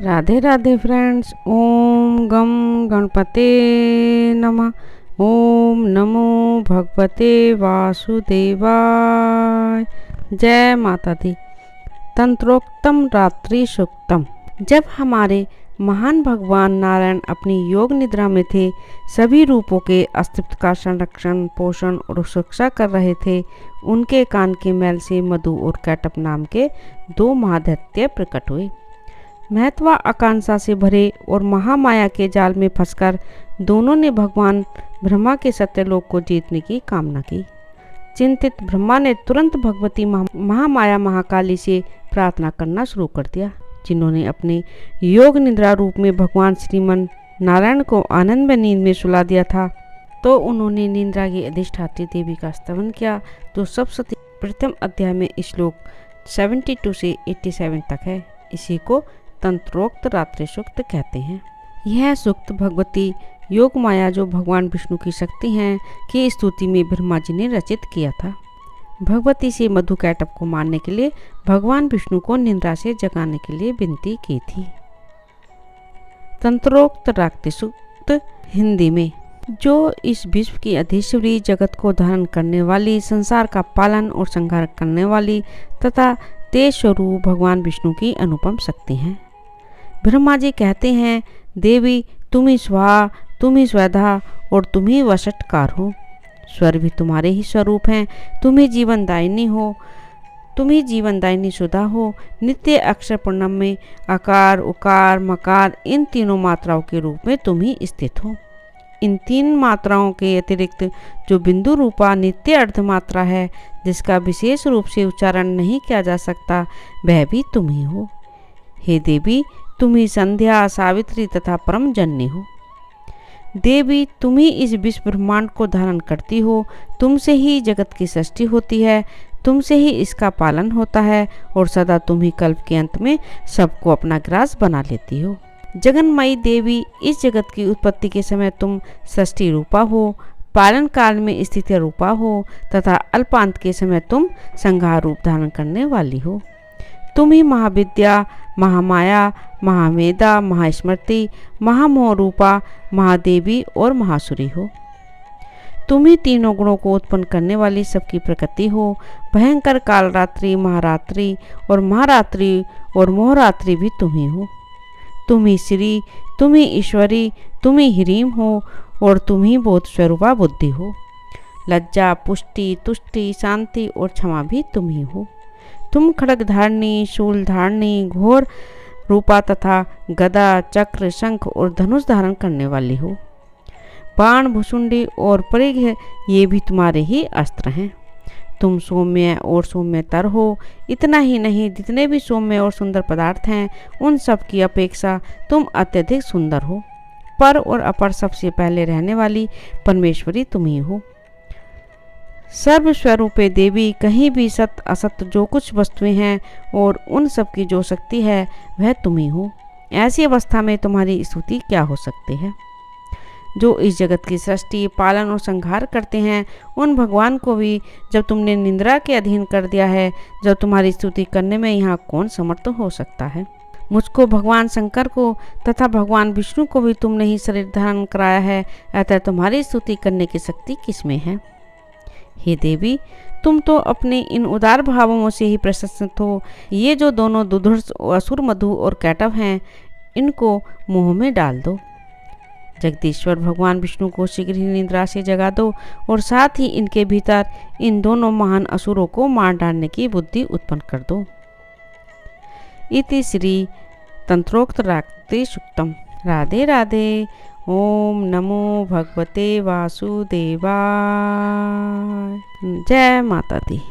Radhe Radhe friends. ओम गम गणपते नमः। ओम नमो भगवते वासुदेवाय। जय माता दी। तंत्रोक्तम रात्रि सूक्तम। जब हमारे महान भगवान नारायण अपनी योग निद्रा में थे, सभी रूपों के अस्तित्व का संरक्षण, पोषण और सुरक्षा कर रहे थे, उनके कान के मैल से मधु और कैटप नाम के दो महादैत्य प्रकट हुए। महत्वा आकांक्षा से भरे और महामाया के जाल में फंसकर दोनों ने भगवान ब्रह्मा के सत्यलोक को जीतने की कामना की। चिंतित ब्रह्मा ने तुरंत भगवती महामाया महाकाली से प्रार्थना करना शुरू कर दिया, जिन्होंने अपने योग निद्रा रूप में भगवान श्रीमन नारायण को आनंद में नींद में सुला दिया था। तो उन्होंने निद्रा की अधिष्ठात्री देवी का स्तवन किया, जो सप्तशती प्रथम अध्याय में श्लोक 72 से 87 तक है। इसी को तंत्रोक्त रात्रि सूक्त कहते हैं। यह सूक्त भगवती योग माया, जो भगवान विष्णु की शक्ति हैं, की स्तुति में ब्रह्मा जी ने रचित किया था। भगवती से मधु कैटप को मारने के लिए भगवान विष्णु को निद्रा से जगाने के लिए विनती की थी। तंत्रोक्त रात्रि सूक्त हिंदी में। जो इस विश्व की अधीश्वरी, जगत को धारण करने वाली, संसार का पालन और संहार करने वाली तथा तेज स्वरूप भगवान विष्णु की अनुपम शक्ति हैं। ब्रह्मा जी कहते हैं, देवी तुम ही स्वाहा, तुम ही स्वधा और तुम ही वशटकार हो। स्वर भी तुम्हारे ही स्वरूप हैं। तुम ही जीवनदायिनी हो, तुम ही जीवनदायिनी सुधा हो। नित्य अक्षर पूर्णम में आकार, उकार, मकार, इन तीनों मात्राओं के रूप में तुम ही स्थित हो। इन तीन मात्राओं के अतिरिक्त जो बिंदु रूपा नित्य अर्धमात्रा है, जिसका विशेष रूप से उच्चारण नहीं किया जा सकता, वह भी तुम ही हो। हे देवी, तुम ही संध्या, सावित्री तथा परम जननी हो। देवी, तुम ही इस विश्व ब्रह्मांड को धारण करती हो। तुमसे ही जगत की सृष्टि होती है, तुमसे ही इसका पालन होता है और सदा तुम ही कल्प के अंत में सबको अपना ग्रास बना लेती हो। जगन्मयी देवी, इस जगत की उत्पत्ति के समय तुम सृष्टि रूपा हो, पालन काल में स्थिति रूपा हो तथा अल्पांत के समय तुम संहार रूप धारण करने वाली हो। तुम ही महाविद्या, महामाया, महामेधा, महास्मृति, महामोह रूपा, महादेवी और महासुरी हो। तुम ही तीनों गुणों को उत्पन्न करने वाली सबकी प्रकृति हो। भयंकर कालरात्रि, महारात्रि और महारात्रि और मोहरात्रि भी तुम ही हो। तुम ही श्री, तुम ही ईश्वरी, तुम ही ह्रीम हो और तुम ही बोध स्वरूपा बुद्धि हो। लज्जा, पुष्टि, तुष्टि, शांति और क्षमा भी तुम ही हो। तुम खड्ग धारणी, शूल धारणी, घोर रूपा तथा गदा, चक्र, शंख और धनुष धारण करने वाली हो। बाण, भुसुंडी और परिघ, ये भी तुम्हारे ही अस्त्र हैं। तुम सौम्य और सौम्यतर हो। इतना ही नहीं, जितने भी सौम्य और सुंदर पदार्थ हैं, उन सब की अपेक्षा तुम अत्यधिक सुंदर हो। पर और अपर सबसे पहले रहने वाली परमेश्वरी तुम ही हो। सर्वस्वरूपे देवी, कहीं भी सत्य असत्य जो कुछ वस्तुएं हैं और उन सब की जो शक्ति है, वह तुम ही हो। ऐसी अवस्था में तुम्हारी स्तुति क्या हो सकती है। जो इस जगत की सृष्टि, पालन और संहार करते हैं, उन भगवान को भी जब तुमने निद्रा के अधीन कर दिया है, जब तुम्हारी स्तुति करने में यहाँ कौन समर्थ हो सकता है। मुझको, भगवान शंकर को तथा भगवान विष्णु को भी तुमने ही शरीर धारण कराया है, अतः तुम्हारी स्तुति करने की शक्ति किसमें है। हे देवी, तुम तो अपने इन उदार भावों से ही प्रशंसित हो। ये जो दोनों दुर्धर्ष, असुर, मधु और कैटव हैं, इनको मुंह में डाल दो। जगदीश्वर भगवान विष्णु को शीघ्र ही निद्रा से जगा दो और साथ ही इनके भीतर इन दोनों महान असुरों को मार डालने की बुद्धि उत्पन्न कर दो। इति श्री तंत्रोक्त रात्रि सूक्तम। राधे राधे। ओम नमो भगवते वासुदेवाय। जय माता दी।